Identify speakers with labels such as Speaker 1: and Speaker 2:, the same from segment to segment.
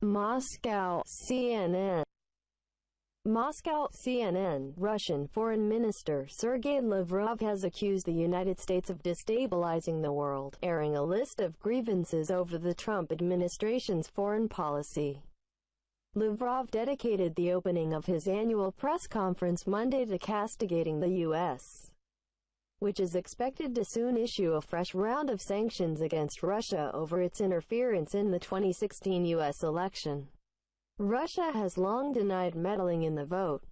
Speaker 1: Moscow, CNN. Moscow, CNN. Russian Foreign Minister Sergey Lavrov has accused the United States of destabilizing the world, airing a list of grievances over the Trump administration's foreign policy. Lavrov dedicated the opening of his annual press conference Monday to castigating the U.S., which is expected to soon issue a fresh round of sanctions against Russia over its interference in the 2016 U.S. election. Russia has long denied meddling in the vote.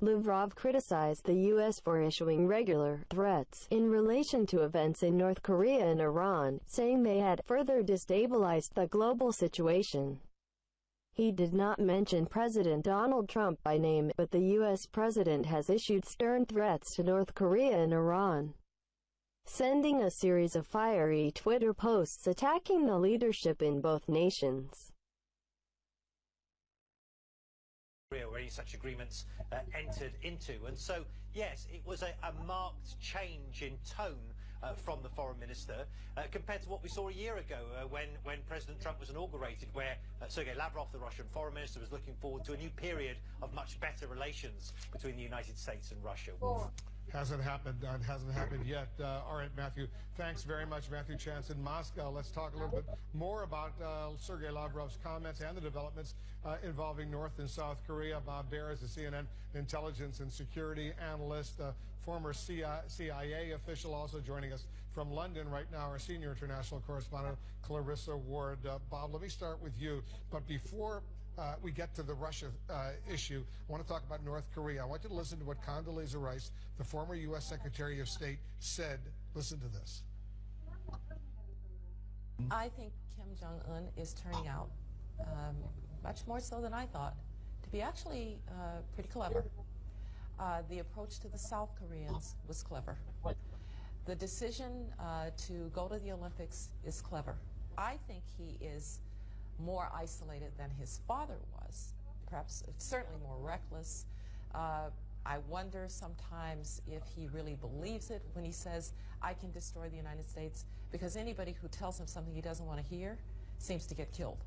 Speaker 1: Lavrov criticized the U.S. for issuing regular threats in relation to events in North Korea and Iran, saying they had further destabilized the global situation. He did not mention President Donald Trump by name, but the U.S. president has issued stern threats to North Korea and Iran, sending a series of fiery Twitter posts attacking the leadership in both nations.
Speaker 2: Where any such agreements entered into. And so, yes, it was a marked change in tone from the foreign minister compared to what we saw a year ago when President Trump was inaugurated, where Sergey Lavrov, the Russian foreign minister, was looking forward to a new period of much better relations between the United States and Russia.
Speaker 3: Hasn't happened. It hasn't happened yet. All right, Matthew. Thanks very much, Matthew Chance in Moscow. Let's talk a little bit more about Sergey Lavrov's comments and the developments involving North and South Korea. Bob Baer is a CNN intelligence and security analyst, former CIA official, also joining us from London right now, our senior international correspondent, Clarissa Ward. Bob, let me start with you. But before we get to the Russia issue, I want to talk about North Korea. I want you to listen to what Condoleezza Rice, the former U.S. Secretary of State, said. Listen to this.
Speaker 4: I think Kim Jong-un is turning out, much more so than I thought, to be actually pretty clever. The approach to the South Koreans was clever. The decision to go to the Olympics is clever. I think he is more isolated than his father was, perhaps certainly more reckless. I wonder sometimes if he really believes it when he says, I can destroy the United States, because anybody who tells him something he doesn't want to hear seems to get killed.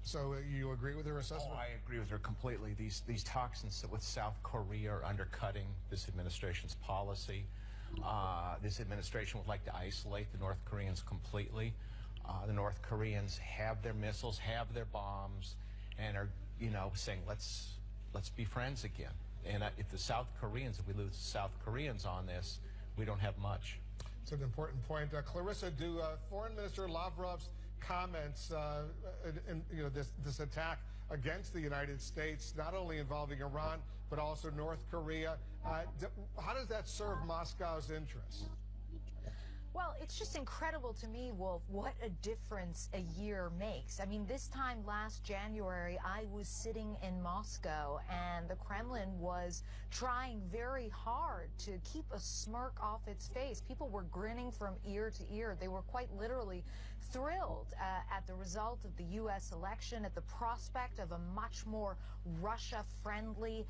Speaker 3: So you agree with her assessment?
Speaker 5: Oh, I agree with her completely. These talks with South Korea are undercutting this administration's policy. This administration would like to isolate the North Koreans completely. The North Koreans have their missiles, have their bombs, and are, saying, let's be friends again. And if we lose the South Koreans on this, we don't have much.
Speaker 3: It's an important point. Clarissa, do Foreign Minister Lavrov's comments, this attack against the United States, not only involving Iran, but also North Korea, how does that serve Moscow's interests?
Speaker 6: Well, it's just incredible to me, Wolf, what a difference a year makes. I mean, this time last January, I was sitting in Moscow, and the Kremlin was trying very hard to keep a smirk off its face. People were grinning from ear to ear. They were quite literally thrilled at the result of the U.S. election, at the prospect of a much more Russia-friendly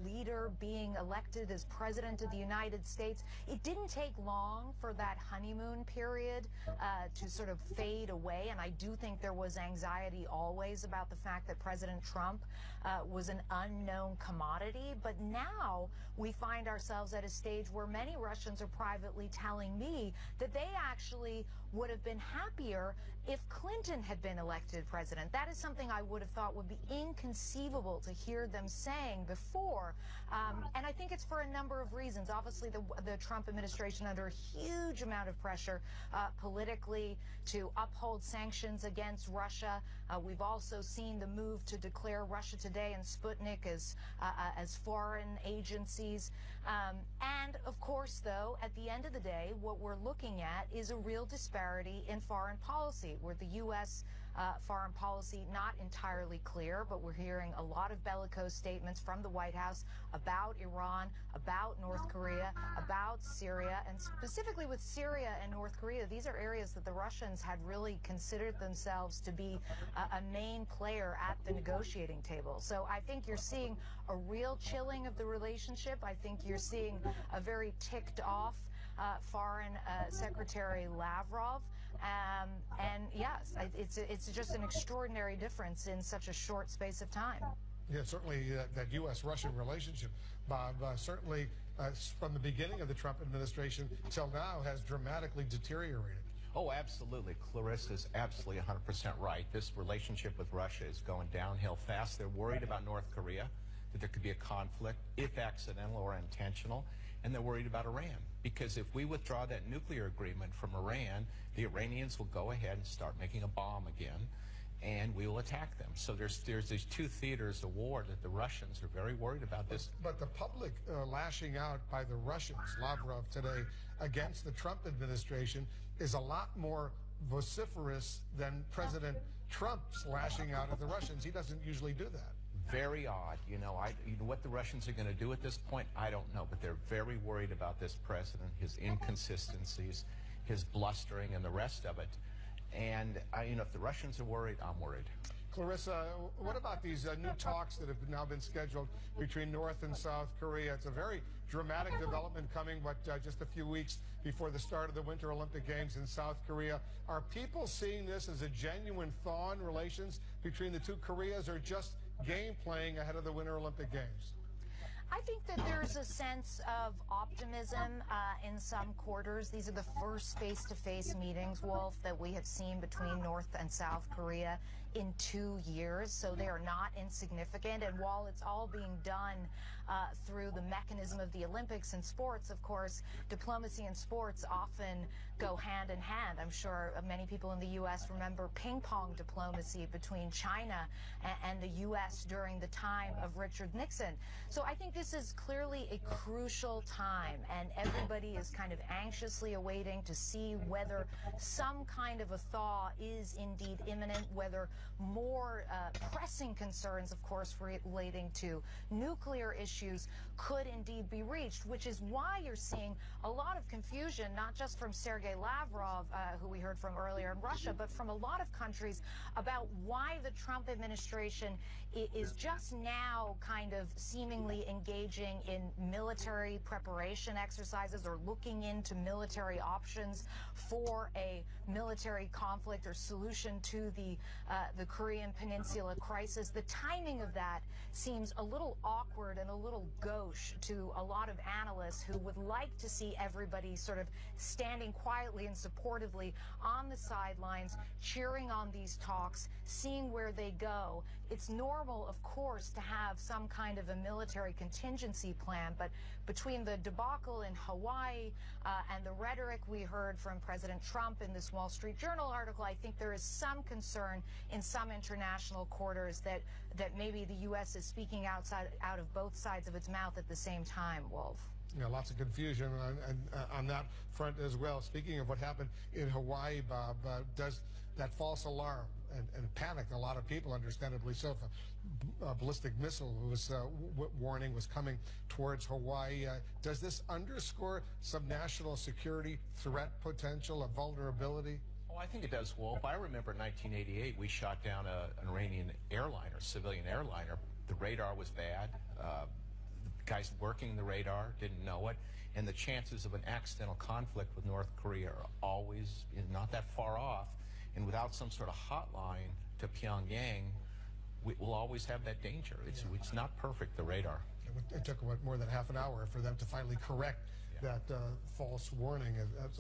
Speaker 6: leader being elected as president of the United States. It didn't take long for that honeymoon period to sort of fade away, and I do think there was anxiety always about the fact that President Trump was an unknown commodity. But now we find ourselves at a stage where many Russians are privately telling me that they actually would have been happier if Clinton had been elected president. That is something I would have thought would be inconceivable to hear them saying before. And I think it's for a number of reasons. Obviously, the Trump administration under a huge amount of pressure politically to uphold sanctions against Russia. We've also seen the move to declare Russia Today and Sputnik as foreign agencies. And of course, though, at the end of the day, what we're looking at is a real disparity in foreign policy, where the U.S. Foreign policy not entirely clear, but we're hearing a lot of bellicose statements from the White House about Iran, about North Korea, about Syria, and specifically with Syria and North Korea. These are areas that the Russians had really considered themselves to be a main player at the negotiating table. So I think you're seeing a real chilling of the relationship. I think you're seeing a very ticked off Foreign Secretary Lavrov. And yes, it's just an extraordinary difference in such a short space of time.
Speaker 3: Yeah, certainly that U.S.-Russian relationship, Bob, certainly from the beginning of the Trump administration till now has dramatically deteriorated.
Speaker 5: Oh, absolutely. Clarissa's absolutely 100% right. This relationship with Russia is going downhill fast. They're worried about North Korea, that there could be a conflict, if accidental or intentional, and they're worried about Iran. Because if we withdraw that nuclear agreement from Iran, the Iranians will go ahead and start making a bomb again, and we will attack them. So there's these two theaters of war that the Russians are very worried about this.
Speaker 3: But the public lashing out by the Russians, Lavrov today, against the Trump administration is a lot more vociferous than President Trump's lashing out at the Russians. He doesn't usually do that.
Speaker 5: Very odd. You know what the Russians are going to do at this point, I don't know, but they're very worried about this president, his inconsistencies, his blustering, and the rest of it. And if the Russians are worried, I'm worried.
Speaker 3: Clarissa, what about these new talks that have now been scheduled between North and South Korea? It's a very dramatic development coming, just a few weeks before the start of the Winter Olympic Games in South Korea. Are people seeing this as a genuine thaw in relations between the two Koreas, or just game playing ahead of the Winter Olympic Games?
Speaker 6: I think that there's a sense of optimism in some quarters. These are the first face-to-face meetings, Wolf, that we have seen between North and South Korea in 2 years, so they are not insignificant. And while it's all being done through the mechanism of the Olympics and sports, of course, diplomacy and sports often go hand in hand. I'm sure many people in the U.S. remember ping pong diplomacy between China and the U.S. during the time of Richard Nixon. So I think this is clearly a crucial time, and everybody is kind of anxiously awaiting to see whether some kind of a thaw is indeed imminent, whether more pressing concerns, of course, relating to nuclear issues could indeed be reached, which is why you're seeing a lot of confusion, not just from Sergey Lavrov, who we heard from earlier in Russia, but from a lot of countries about why the Trump administration is just now kind of seemingly engaging in military preparation exercises or looking into military options for a military conflict or solution to the Korean Peninsula crisis. The timing of that seems a little awkward and a little gauche to a lot of analysts who would like to see everybody sort of standing quietly and supportively on the sidelines, cheering on these talks, seeing where they go. It's normal, of course, to have some kind of a military contingency plan, but between the debacle in Hawaii and the rhetoric we heard from President Trump in this Wall Street Journal article, I think there is some concern in some international quarters that maybe the U.S. is speaking out of both sides of its mouth at the same time, Wolf.
Speaker 3: Yeah, lots of confusion on that front as well. Speaking of what happened in Hawaii, Bob, does that false alarm and panicked a lot of people, understandably so. A ballistic missile warning was coming towards Hawaii. Does this underscore some national security threat potential, a vulnerability?
Speaker 5: Oh, I think it does, Wolf. I remember in 1988 we shot down an Iranian airliner, civilian airliner. The radar was bad. The guys working the radar didn't know it, and the chances of an accidental conflict with North Korea are always not that far off. And without some sort of hotline to Pyongyang, we'll always have that danger. It's not perfect, the radar.
Speaker 3: It took, more than half an hour for them to finally correct that false warning.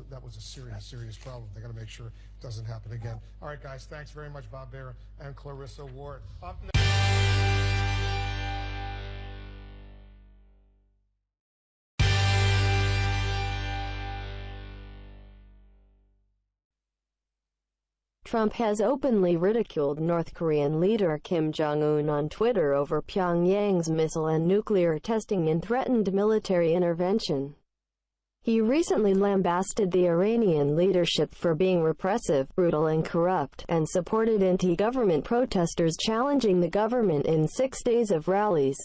Speaker 3: That was a serious problem. They got to make sure it doesn't happen again. All right, guys, thanks very much, Bob Baer and Clarissa Ward. Up next.
Speaker 1: Trump has openly ridiculed North Korean leader Kim Jong-un on Twitter over Pyongyang's missile and nuclear testing and threatened military intervention. He recently lambasted the Iranian leadership for being repressive, brutal and corrupt, and supported anti-government protesters challenging the government in 6 days of rallies.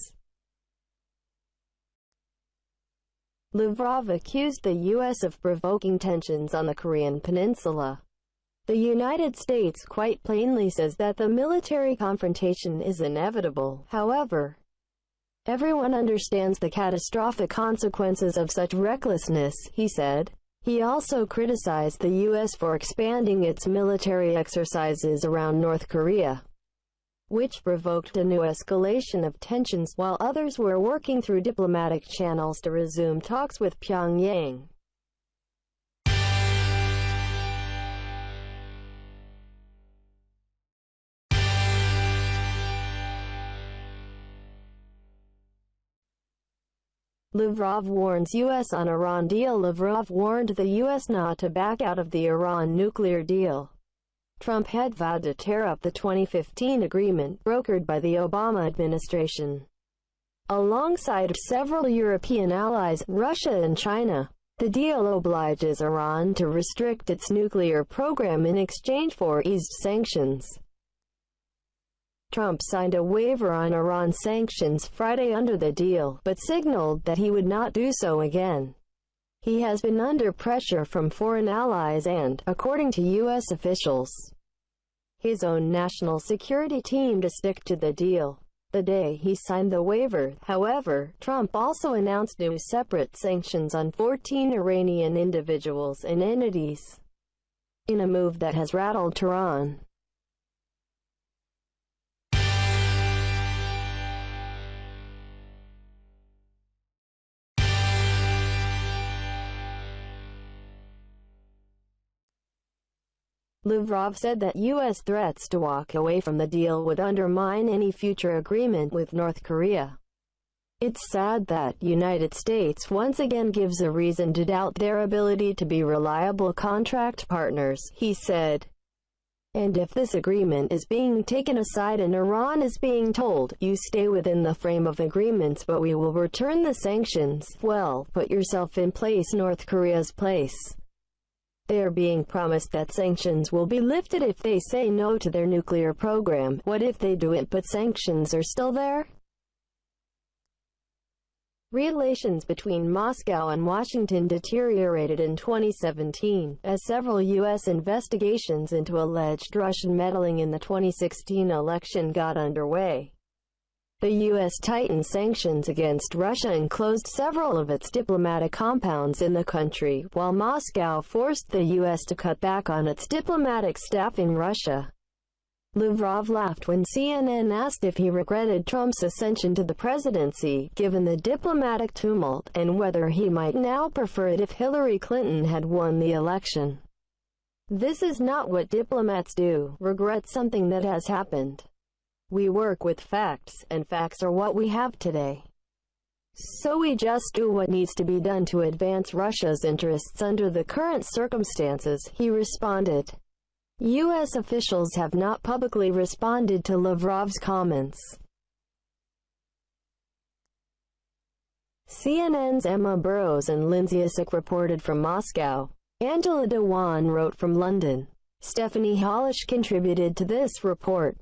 Speaker 1: Lavrov accused the U.S. of provoking tensions on the Korean Peninsula. The United States quite plainly says that the military confrontation is inevitable. However, everyone understands the catastrophic consequences of such recklessness, he said. He also criticized the U.S. for expanding its military exercises around North Korea, which provoked a new escalation of tensions, while others were working through diplomatic channels to resume talks with Pyongyang. Lavrov warns U.S. on Iran deal. Lavrov warned the U.S. not to back out of the Iran nuclear deal. Trump had vowed to tear up the 2015 agreement brokered by the Obama administration, alongside several European allies, Russia and China. The deal obliges Iran to restrict its nuclear program in exchange for eased sanctions. Trump signed a waiver on Iran sanctions Friday under the deal, but signaled that he would not do so again. He has been under pressure from foreign allies and, according to U.S. officials, his own national security team to stick to the deal. The day he signed the waiver, however, Trump also announced new separate sanctions on 14 Iranian individuals and entities, in a move that has rattled Tehran. Lavrov said that U.S. threats to walk away from the deal would undermine any future agreement with North Korea. It's sad that United States once again gives a reason to doubt their ability to be reliable contract partners, he said. And if this agreement is being taken aside and Iran is being told, you stay within the frame of agreements but we will return the sanctions, well, put yourself in North Korea's place. They are being promised that sanctions will be lifted if they say no to their nuclear program. What if they do it but sanctions are still there? Relations between Moscow and Washington deteriorated in 2017, as several U.S. investigations into alleged Russian meddling in the 2016 election got underway. The U.S. tightened sanctions against Russia and closed several of its diplomatic compounds in the country, while Moscow forced the U.S. to cut back on its diplomatic staff in Russia. Lavrov laughed when CNN asked if he regretted Trump's ascension to the presidency, given the diplomatic tumult, and whether he might now prefer it if Hillary Clinton had won the election. This is not what diplomats do, regret something that has happened. We work with facts, and facts are what we have today. So we just do what needs to be done to advance Russia's interests under the current circumstances, he responded. U.S. officials have not publicly responded to Lavrov's comments. CNN's Emma Burrows and Lindsay Isaac reported from Moscow. Angela Dewan wrote from London. Stephanie Hollish contributed to this report.